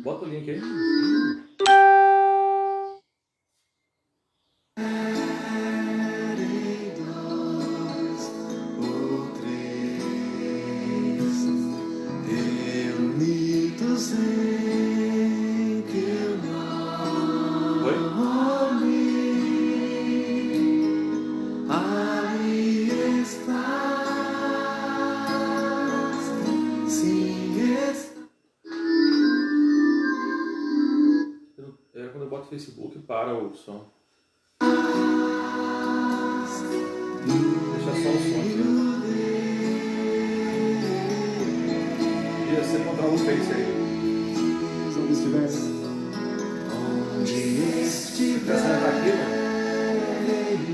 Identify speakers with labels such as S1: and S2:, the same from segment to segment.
S1: Bota o link aí. Facebook para o som. Deixa só o som aqui. E você controla o Face aí.
S2: Se onde estiver. Onde estiver.
S1: Essa tá aqui, né?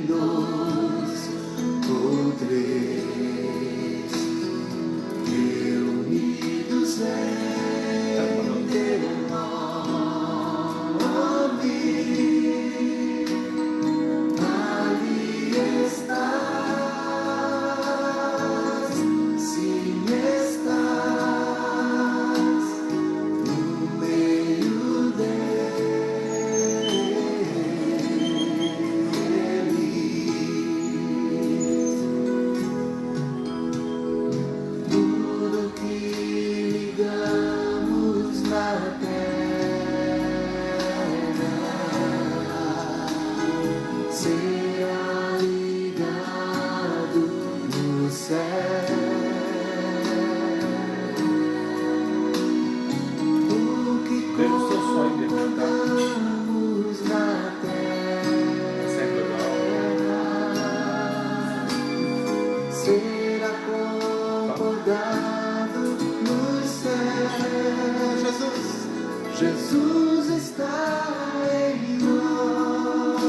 S2: Dois ou três reunidos em teu nome, ali estás, sim estás no meio tudo que ligamos na terra será ligado no céu. O que
S1: Veja o seu sonho dentro, tá?
S2: colocamos na terra
S1: Sempre legal.
S2: será concordado nos céus. Jesus está em nós.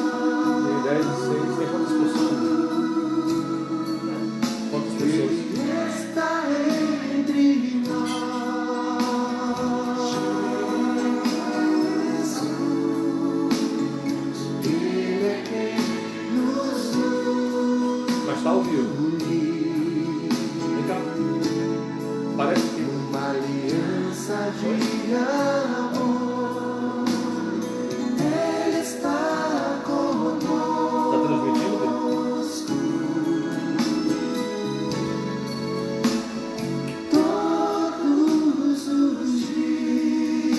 S1: Tem 10, 6, tem quantas pessoas? Quantas pessoas?
S2: Ele está entre nós. Ele é quem nos
S1: Mas tá ao vivo.
S2: une.
S1: Vem cá. Parece que
S2: Uma aliança de amor. Ele está
S1: tá transmitindo.
S2: conosco todos os dias.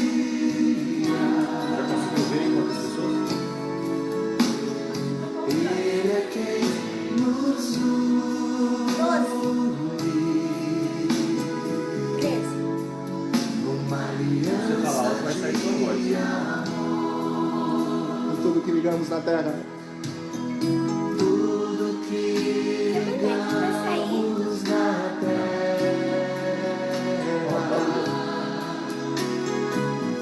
S1: Já conseguiu ver em quantas pessoas?
S2: Ele é quem nos une. Numa
S1: Você falar alto, vai sair sua voz.
S2: tudo que ligamos na terra. Tudo que ligamos na terra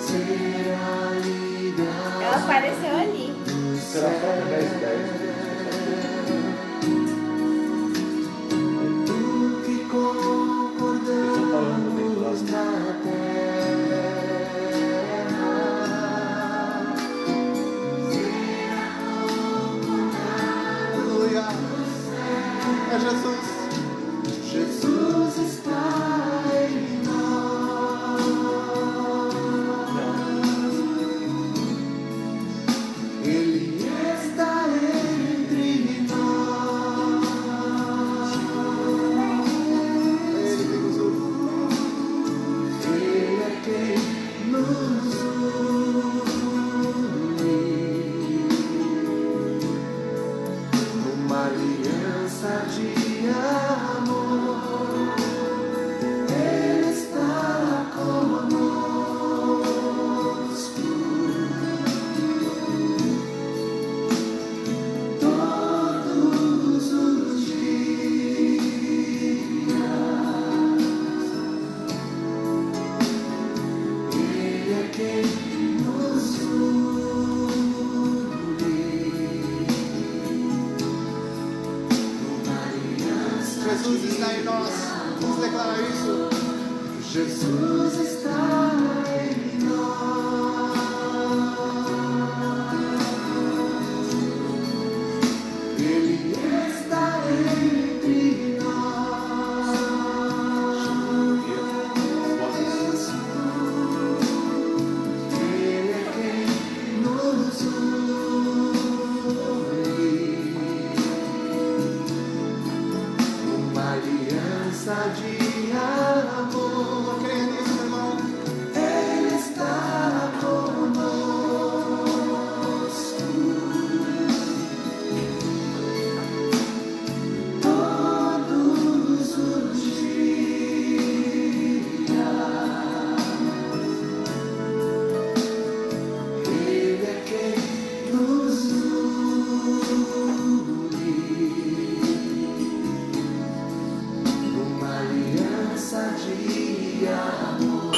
S2: será ligado.
S3: Ela apareceu ali.
S1: Será só 10, 10.
S2: Tudo que concordamos na terra será
S3: Jesus está em nós. Vamos declarar isso.
S2: Jesus está em nós. Ele está entre nós. Ele é quem nos une. Uma aliança de amor.
S3: Creia nisso, meu irmão.
S2: Ele está conosco. Todos os dias. Ele é quem nos une. Uma aliança de amor.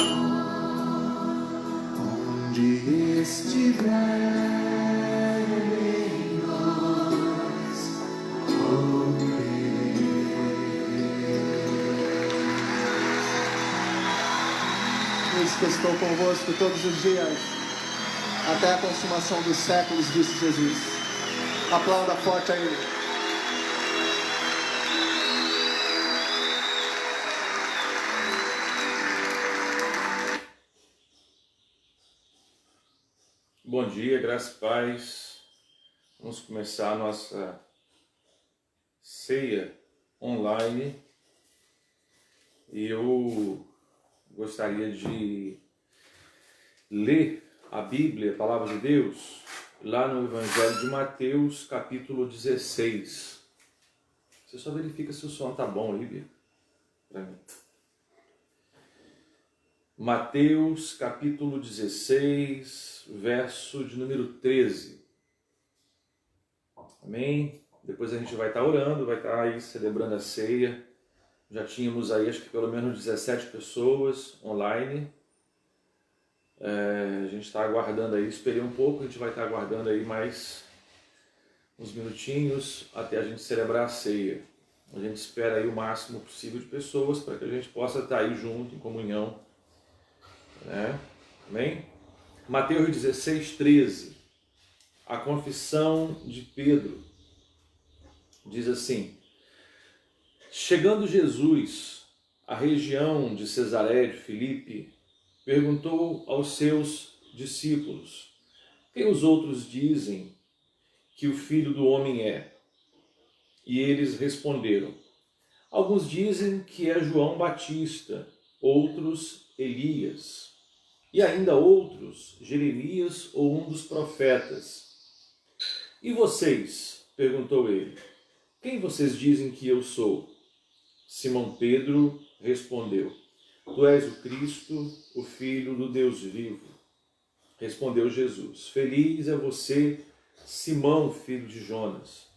S2: Onde estiver em nós,
S3: Eis que estou convosco todos os dias, até a consumação dos séculos, disse Jesus. Aplauda forte a Ele.
S1: Bom dia, graça e paz. Vamos começar a nossa ceia online. E eu gostaria de ler a Bíblia, a Palavra de Deus, lá no Evangelho de Mateus, capítulo 16. Você só verifica se o som está bom aí, Bia, para mim. Mateus, capítulo 16, verso de número 13. Amém? Depois a gente vai estar orando, vai estar aí celebrando a ceia. Já tínhamos aí, acho que pelo menos 17 pessoas online. A gente está aguardando aí, esperei um pouco, a gente vai estar aguardando aí mais uns minutinhos até a gente celebrar a ceia. A gente espera aí o máximo possível de pessoas para que a gente possa estar aí junto, em comunhão. Amém? Mateus 16, 13. A confissão de Pedro diz assim: chegando Jesus à região de Cesareia de Filipe, perguntou aos seus discípulos: quem os outros dizem que o Filho do Homem é? E eles responderam: alguns dizem que é João Batista, outros Elias, e ainda outros Jeremias ou um dos profetas. E vocês? Perguntou ele. Quem vocês dizem que eu sou? Simão Pedro respondeu: tu és o Cristo, o Filho do Deus vivo. Respondeu Jesus: feliz é você, Simão, filho de Jonas,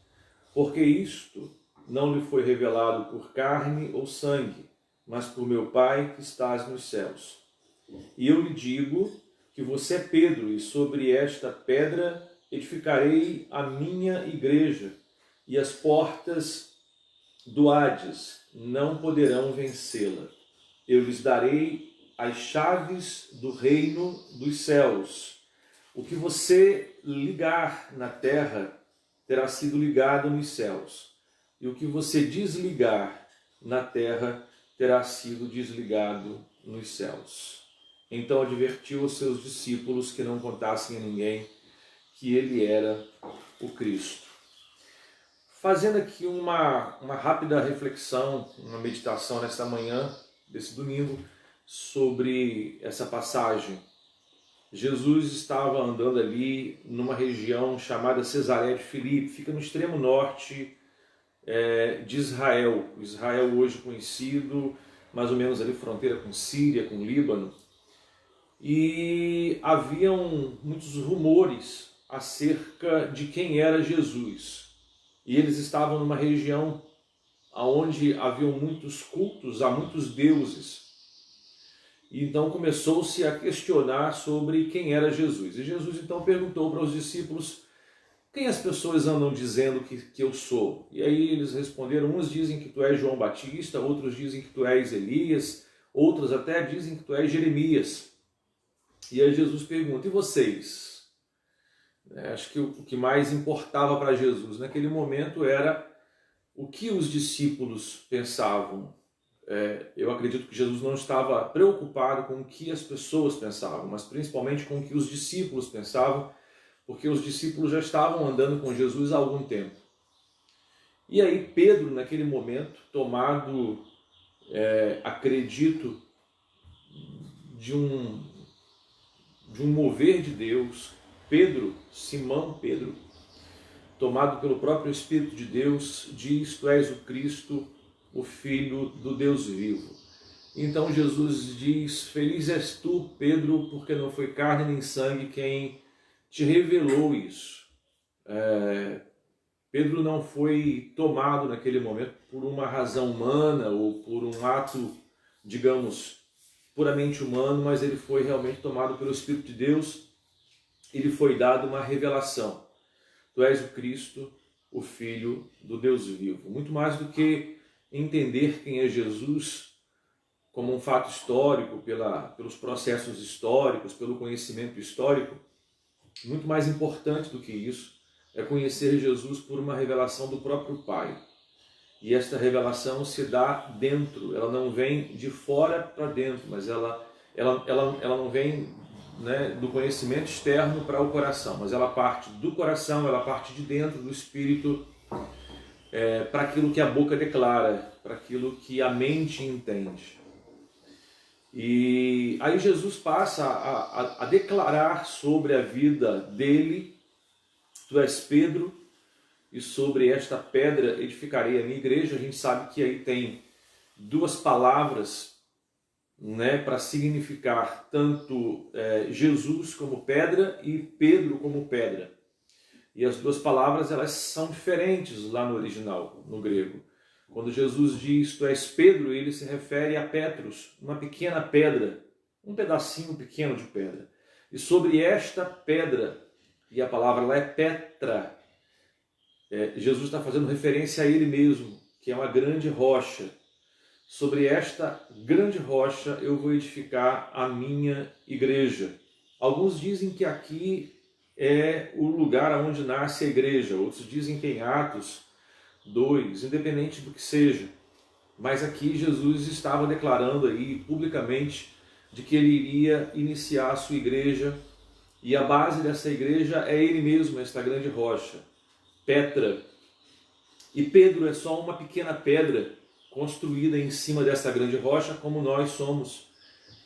S1: porque isto não lhe foi revelado por carne ou sangue, mas por meu Pai que estás nos céus. E eu lhe digo que você é Pedro, e sobre esta pedra edificarei a minha igreja, e as portas do Hades não poderão vencê-la. Eu lhes darei as chaves do reino dos céus. O que você ligar na terra terá sido ligado nos céus, e o que você desligar na terra terá sido desligado nos céus. Então advertiu os seus discípulos que não contassem a ninguém que ele era o Cristo. Fazendo aqui uma rápida reflexão, uma meditação nesta manhã, desse domingo, sobre essa passagem. Jesus estava andando ali numa região chamada Cesareia de Filipe, fica no extremo norte de Israel. Israel hoje conhecido, mais ou menos ali fronteira com Síria, com Líbano. E haviam muitos rumores acerca de quem era Jesus. E eles estavam numa região onde haviam muitos cultos a muitos deuses. E então começou-se a questionar sobre quem era Jesus. E Jesus então perguntou para os discípulos: quem as pessoas andam dizendo que eu sou? E aí eles responderam, uns dizem que tu és João Batista, outros dizem que tu és Elias, outros até dizem que tu és Jeremias. E aí Jesus pergunta, e vocês? Acho que o que mais importava para Jesus naquele momento era o que os discípulos pensavam. Eu acredito que Jesus não estava preocupado com o que as pessoas pensavam, mas principalmente com o que os discípulos pensavam, porque os discípulos já estavam andando com Jesus há algum tempo. E aí Pedro, naquele momento, tomado, acredito, de um mover de Deus, Simão Pedro, tomado pelo próprio Espírito de Deus, diz, tu és o Cristo, o Filho do Deus vivo. Então Jesus diz, feliz és tu, Pedro, porque não foi carne nem sangue quem te revelou isso. Pedro não foi tomado naquele momento por uma razão humana ou por um ato, digamos, puramente humano, mas ele foi realmente tomado pelo Espírito de Deus. Ele foi dado uma revelação. Tu és o Cristo, o Filho do Deus vivo. Muito mais do que entender quem é Jesus como um fato histórico, pelos processos históricos, pelo conhecimento histórico, muito mais importante do que isso é conhecer Jesus por uma revelação do próprio Pai. E esta revelação se dá dentro, ela não vem de fora para dentro, mas ela não vem, né, do conhecimento externo para o coração, mas ela parte do coração, ela parte de dentro do Espírito, para aquilo que a boca declara, para aquilo que a mente entende. E aí Jesus passa a declarar sobre a vida dele, tu és Pedro, e sobre esta pedra edificarei a minha igreja. A gente sabe que aí tem duas palavras, né, para significar tanto Jesus como pedra e Pedro como pedra. E as duas palavras elas são diferentes lá no original, no grego. Quando Jesus diz tu és Pedro, ele se refere a Petros, uma pequena pedra, um pedacinho pequeno de pedra. E sobre esta pedra, e a palavra lá é Petra, Jesus está fazendo referência a ele mesmo, que é uma grande rocha. Sobre esta grande rocha eu vou edificar a minha igreja. Alguns dizem que aqui é o lugar onde nasce a igreja, outros dizem que em Atos 2, independente do que seja. Mas aqui Jesus estava declarando aí publicamente de que ele iria iniciar a sua igreja, e a base dessa igreja é ele mesmo, esta grande rocha, Petra. E Pedro é só uma pequena pedra construída em cima dessa grande rocha, como nós somos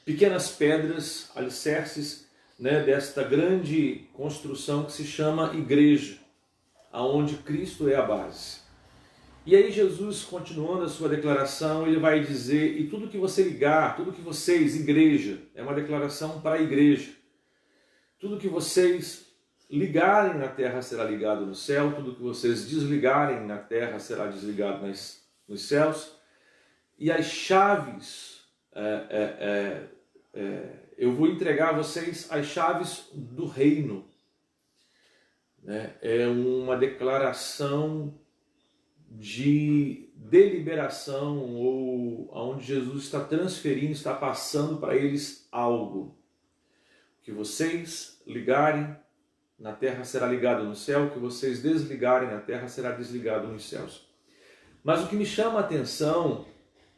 S1: pequenas pedras, alicerces, né, desta grande construção que se chama igreja, aonde Cristo é a base. E aí Jesus, continuando a sua declaração, ele vai dizer, e tudo que você ligar, tudo que vocês, igreja, é uma declaração para a igreja, tudo que vocês ligarem na terra será ligado no céu, tudo que vocês desligarem na terra será desligado nos céus, e as chaves, eu vou entregar a vocês as chaves do reino. É uma declaração de deliberação, ou onde Jesus está transferindo, está passando para eles algo. O que vocês ligarem na terra será ligado no céu, o que vocês desligarem na terra será desligado nos céus. Mas o que me chama a atenção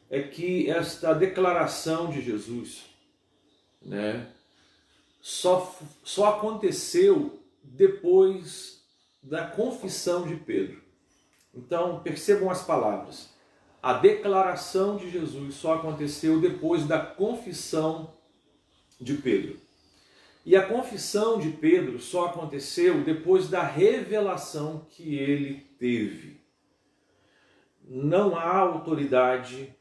S1: é que esta declaração de Jesus, né, só aconteceu depois da confissão de Pedro. Então, percebam as palavras. A declaração de Jesus só aconteceu depois da confissão de Pedro. E a confissão de Pedro só aconteceu depois da revelação que ele teve. Não há autoridade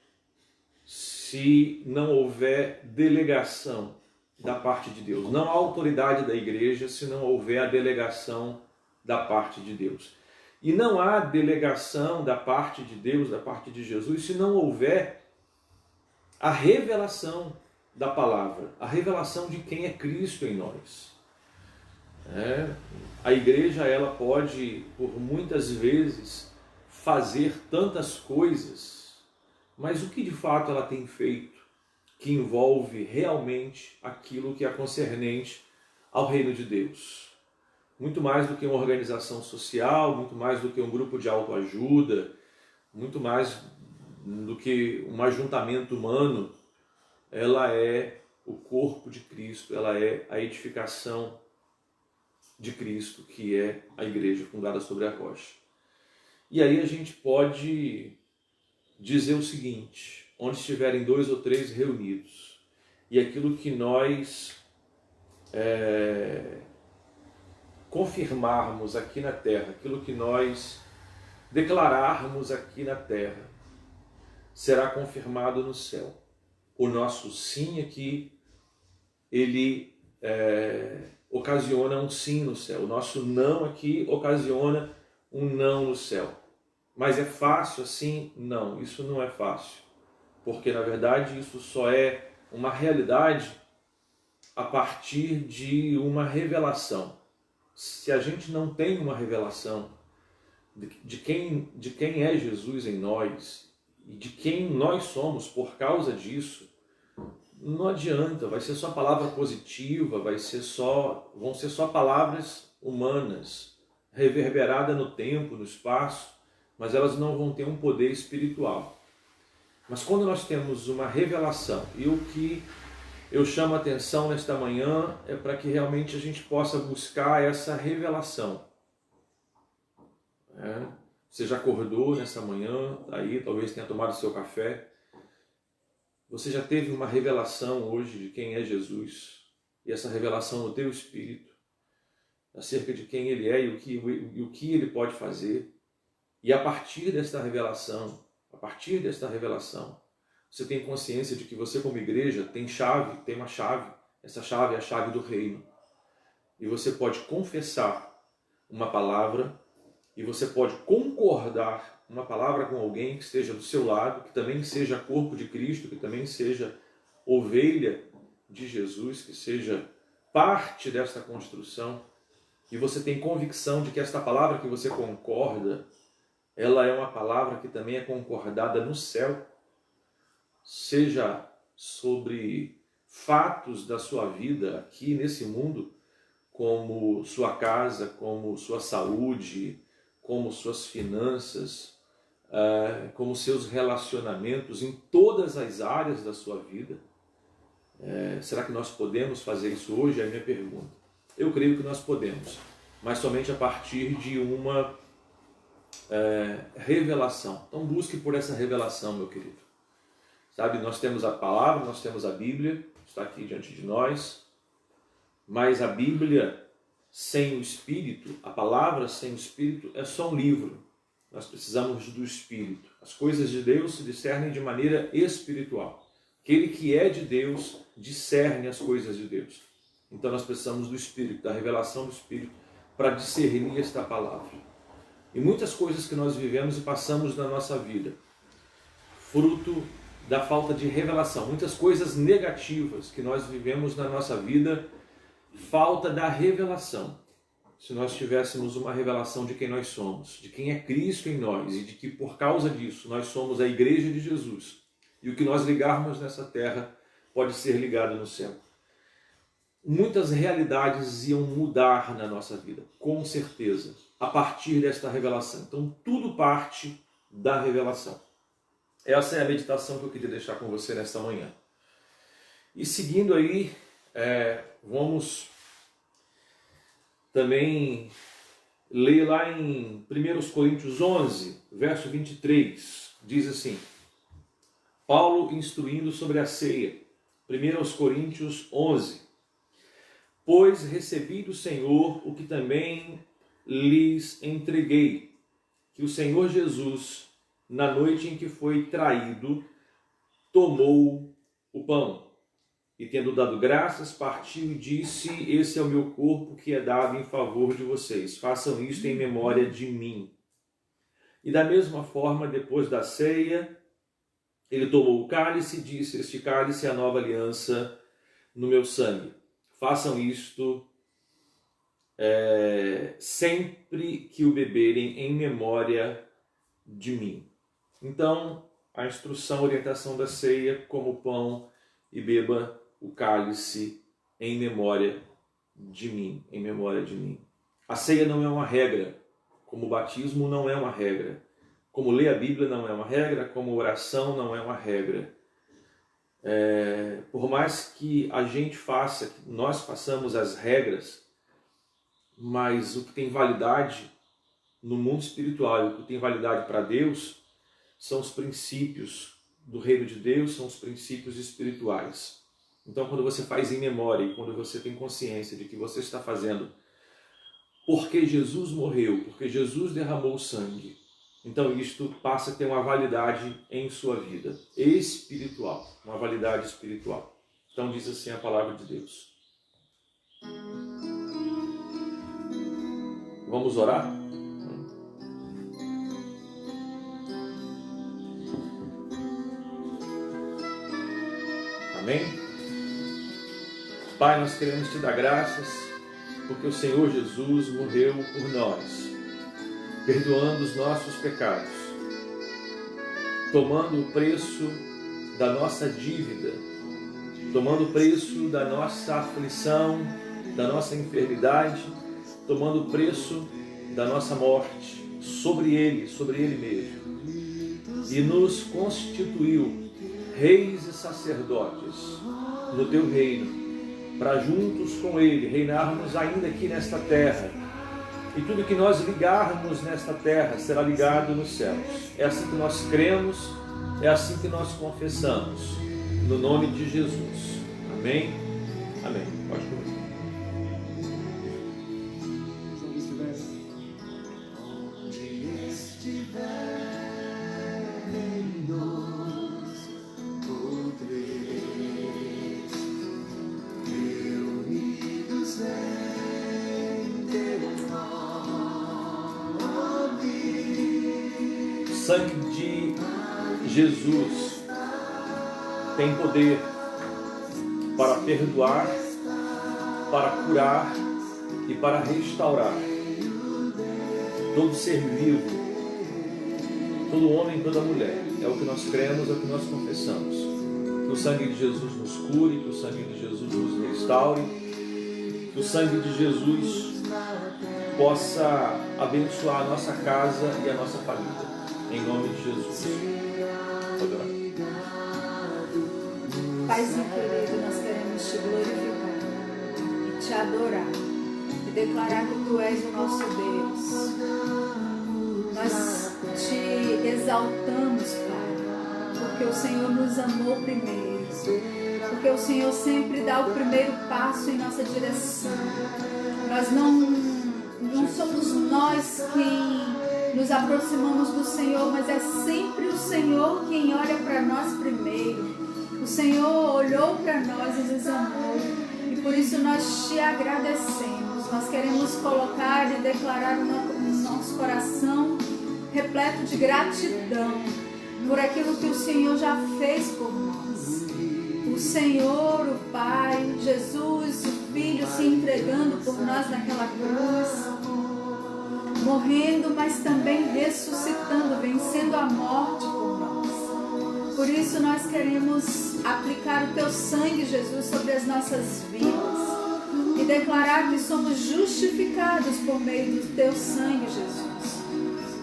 S1: se não houver delegação da parte de Deus. Não há autoridade da igreja se não houver a delegação da parte de Deus. E não há delegação da parte de Deus, da parte de Jesus, se não houver a revelação da palavra, a revelação de quem é Cristo em nós. A igreja, ela pode, por muitas vezes, fazer tantas coisas, mas o que de fato ela tem feito que envolve realmente aquilo que é concernente ao reino de Deus? Muito mais do que uma organização social, muito mais do que um grupo de autoajuda, muito mais do que um ajuntamento humano, ela é o corpo de Cristo, ela é a edificação de Cristo, que é a igreja fundada sobre a rocha. E aí a gente pode dizer o seguinte: onde estiverem 2 ou 3 reunidos, e aquilo que nós confirmarmos aqui na terra, aquilo que nós declararmos aqui na terra, será confirmado no céu. O nosso sim aqui, ele ocasiona um sim no céu. O nosso não aqui ocasiona um não no céu. Mas é fácil assim? Não, isso não é fácil. Porque, na verdade, isso só é uma realidade a partir de uma revelação. Se a gente não tem uma revelação de quem é Jesus em nós e de quem nós somos por causa disso, não adianta, vai ser só palavra positiva, vão ser só palavras humanas, reverberadas no tempo, no espaço, mas elas não vão ter um poder espiritual. Mas quando nós temos uma revelação, e o que eu chamo a atenção nesta manhã é para que realmente a gente possa buscar essa revelação. Você já acordou nessa manhã, aí talvez tenha tomado seu café. Você já teve uma revelação hoje de quem é Jesus, e essa revelação no teu espírito, acerca de quem Ele é e o que Ele pode fazer. E a partir desta revelação, você tem consciência de que você como igreja tem uma chave, essa chave é a chave do reino. E você pode confessar uma palavra, e você pode concordar uma palavra com alguém que esteja do seu lado, que também seja corpo de Cristo, que também seja ovelha de Jesus, que seja parte desta construção, e você tem convicção de que esta palavra que você concorda, ela é uma palavra que também é concordada no céu, seja sobre fatos da sua vida aqui nesse mundo, como sua casa, como sua saúde, como suas finanças, como seus relacionamentos em todas as áreas da sua vida. Será que nós podemos fazer isso hoje? É a minha pergunta. Eu creio que nós podemos, mas somente a partir de uma revelação. Então busque por essa revelação, meu querido. Sabe, nós temos a palavra, nós temos a Bíblia, está aqui diante de nós, mas a Bíblia sem o Espírito, a palavra sem o Espírito é só um livro. Nós precisamos do Espírito. As coisas de Deus se discernem de maneira espiritual. Aquele que é de Deus discerne as coisas de Deus. Então nós precisamos do Espírito, da revelação do Espírito, para discernir esta palavra. E muitas coisas que nós vivemos e passamos na nossa vida, fruto da falta de revelação. Muitas coisas negativas que nós vivemos na nossa vida, falta da revelação. Se nós tivéssemos uma revelação de quem nós somos, de quem é Cristo em nós e de que por causa disso nós somos a igreja de Jesus, e o que nós ligarmos nessa terra pode ser ligado no céu, muitas realidades iam mudar na nossa vida, com certeza, a partir desta revelação. Então tudo parte da revelação. Essa é a meditação que eu queria deixar com você nesta manhã. E seguindo aí, vamos também ler lá em 1 Coríntios 11, verso 23, diz assim, Paulo instruindo sobre a ceia, 1 Coríntios 11, pois recebi do Senhor o que também lhes entreguei, que o Senhor Jesus, na noite em que foi traído, tomou o pão. E tendo dado graças, partiu e disse, esse é o meu corpo que é dado em favor de vocês. Façam isto em memória de mim. E da mesma forma, depois da ceia, ele tomou o cálice e disse, este cálice é a nova aliança no meu sangue. Façam isto sempre que o beberem em memória de mim. Então, a instrução, a orientação da ceia, coma o pão e beba o cálice em memória de mim, em memória de mim. A ceia não é uma regra, como o batismo não é uma regra, como ler a Bíblia não é uma regra, como oração não é uma regra. Por mais que a gente faça, que nós façamos as regras, mas o que tem validade no mundo espiritual, o que tem validade para Deus, são os princípios do reino de Deus, são os princípios espirituais. Então, quando você faz em memória e quando você tem consciência de que você está fazendo porque Jesus morreu, porque Jesus derramou o sangue, então isto passa a ter uma validade em sua vida espiritual, uma validade espiritual. Então diz assim a palavra de Deus. Vamos orar? Amém? Pai, nós queremos te dar graças porque o Senhor Jesus morreu por nós, perdoando os nossos pecados, tomando o preço da nossa dívida, tomando o preço da nossa aflição, da nossa enfermidade, tomando o preço da nossa morte sobre Ele mesmo, e nos constituiu reis e sacerdotes no teu reino, para juntos com Ele reinarmos ainda aqui nesta terra. E tudo que nós ligarmos nesta terra será ligado nos céus. É assim que nós cremos, é assim que nós confessamos. No nome de Jesus. Amém? Amém. Pode comer.
S2: Onde estiver em nós o três reunidos em teu nome.
S1: O sangue de Jesus tem poder para perdoar, para curar e para restaurar todo ser vivo, todo homem e toda mulher. É o que nós cremos, é o que nós confessamos. Que o sangue de Jesus nos cure, que o sangue de Jesus nos restaure, que o sangue de Jesus possa abençoar a nossa casa e a nossa família. Em nome de Jesus. Pode orar.
S4: Paizinho querido, nós queremos te glorificar e te adorar e declarar que tu és o nosso Deus. Nós te exaltamos, Pai, porque o Senhor nos amou primeiro, porque o Senhor sempre dá o primeiro passo em nossa direção. Nós não somos nós quem nos aproximamos do Senhor, mas é sempre o Senhor quem olha para nós primeiro. O Senhor olhou para nós e nos amou, e por isso nós te agradecemos. Nós queremos colocar e declarar no nosso coração repleto de gratidão por aquilo que o Senhor já fez por nós. O Senhor, o Pai, Jesus, o Filho se entregando por nós naquela cruz, morrendo, mas também ressuscitando, vencendo a morte por nós. Por isso nós queremos aplicar o teu sangue, Jesus, sobre as nossas vidas e declarar que somos justificados por meio do teu sangue, Jesus.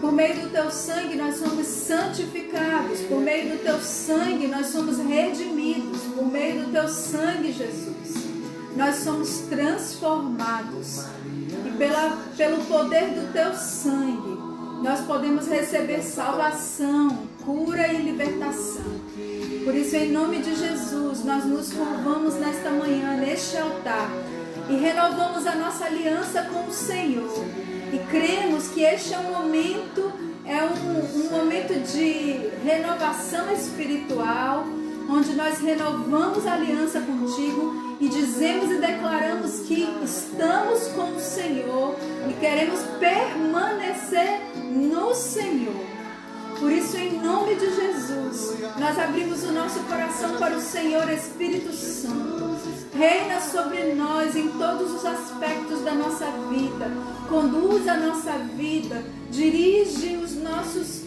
S4: Por meio do teu sangue nós somos santificados, por meio do teu sangue nós somos redimidos, por meio do teu sangue, Jesus, nós somos transformados. E pelo poder do teu sangue, nós podemos receber salvação, cura e libertação. Por isso, em nome de Jesus, nós nos curvamos nesta manhã, neste altar, e renovamos a nossa aliança com o Senhor. E cremos que este é um momento de renovação espiritual, onde nós renovamos a aliança contigo e dizemos e declaramos que estamos com o Senhor e queremos permanecer no Senhor. Por isso, em nome de Jesus, nós abrimos o nosso coração para o Senhor Espírito Santo. Reina sobre nós em todos os aspectos da nossa vida. Conduz a nossa vida. Dirige os nossos,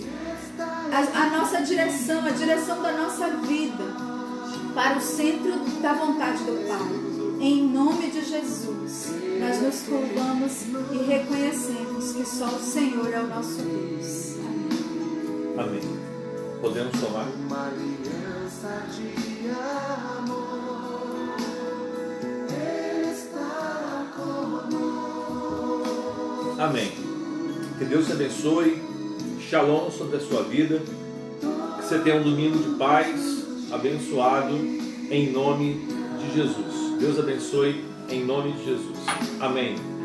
S4: a nossa direção, a direção da nossa vida para o centro da vontade do Pai. Em nome de Jesus, nós nos curvamos e reconhecemos que só o Senhor é o nosso Deus.
S1: Amém. Podemos tomar?
S2: Uma aliança de amor está conosco.
S1: Amém. Que Deus te abençoe. Shalom sobre a sua vida. Que você tenha um domingo de paz abençoado em nome de Jesus. Deus abençoe em nome de Jesus. Amém.